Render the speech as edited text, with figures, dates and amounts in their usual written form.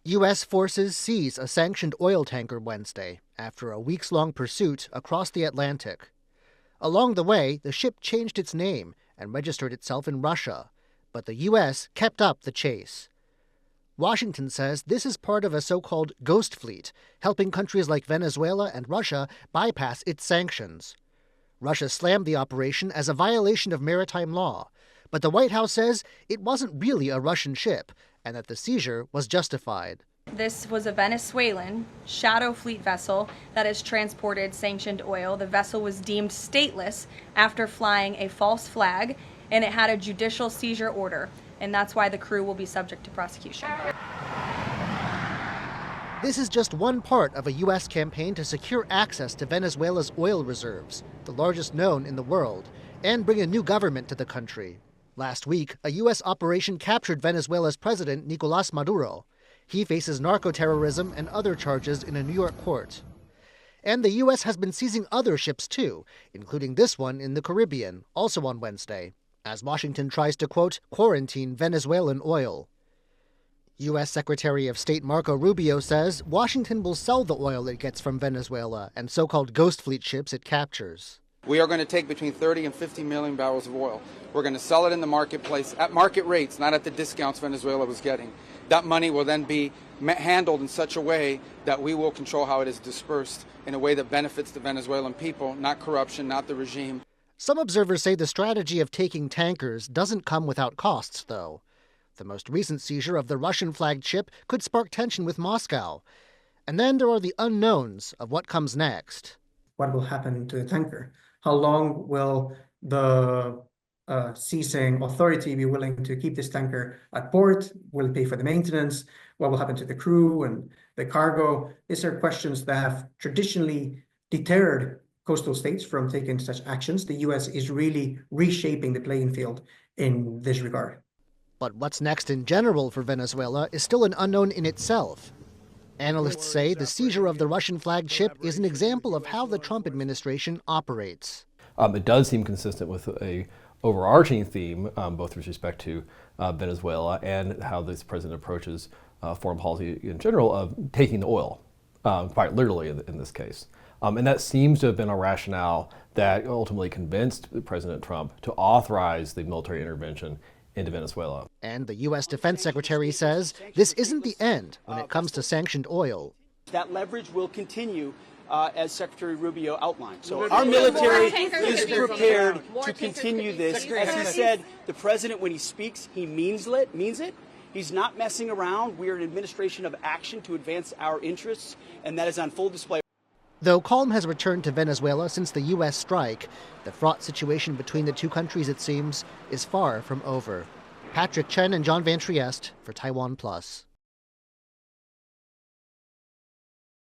U.S. forces seize a sanctioned oil tanker Wednesday after a weeks-long pursuit across the Atlantic. Along the way, the ship changed its name and registered itself in Russia, but the U.S. kept up the chase. Washington says this is part of a so-called ghost fleet, helping countries like Venezuela and Russia bypass its sanctions. Russia slammed the operation as a violation of maritime law, but the White House says it wasn't really a Russian ship and that the seizure was justified. This was a Venezuelan shadow fleet vessel that has transported sanctioned oil. The vessel was deemed stateless after flying a false flag, and it had a judicial seizure order, and that's why the crew will be subject to prosecution. This is just one part of a U.S. campaign to secure access to Venezuela's oil reserves, the largest known in the world, and bring a new government to the country. Last week, a U.S. operation captured Venezuela's president, Nicolás Maduro. He faces narco-terrorism and other charges in a New York court. And the U.S. has been seizing other ships too, including this one in the Caribbean, also on Wednesday, as Washington tries to, quote, quarantine Venezuelan oil. U.S. Secretary of State Marco Rubio says Washington will sell the oil it gets from Venezuela and so-called ghost fleet ships it captures. We are going to take between 30 and 50 million barrels of oil. We're going to sell it in the marketplace at market rates, not at the discounts Venezuela was getting. That money will then be handled in such a way that we will control how it is dispersed in a way that benefits the Venezuelan people, not corruption, not the regime. Some observers say the strategy of taking tankers doesn't come without costs, though. The most recent seizure of the Russian-flagged ship could spark tension with Moscow. And then there are the unknowns of what comes next. What will happen to the tanker? How long will the seizing authority be willing to keep this tanker at port? Will it pay for the maintenance? What will happen to the crew and the cargo? These are questions that have traditionally deterred coastal states from taking such actions. The U.S. is really reshaping the playing field in this regard. But what's next in general for Venezuela is still an unknown in itself. Analysts say the seizure of the Russian-flagged ship is an example of how the Trump administration operates. It does seem consistent with a overarching theme, both with respect to Venezuela and how this president approaches foreign policy in general, of taking the oil, quite literally in this case. And that seems to have been a rationale that ultimately convinced President Trump to authorize the military intervention into Venezuela. And the U.S. Defense Secretary says this isn't the end when it comes to sanctioned oil. That leverage will continue, as Secretary Rubio outlined. So our military is prepared to continue this. As he said, the president, when he speaks, he means it. He's not messing around. We are an administration of action to advance our interests, and that is on full display. Though calm has returned to Venezuela since the U.S. strike, the fraught situation between the two countries, it seems, is far from over. Patrick Chen and John Van Trieste for TaiwanPlus.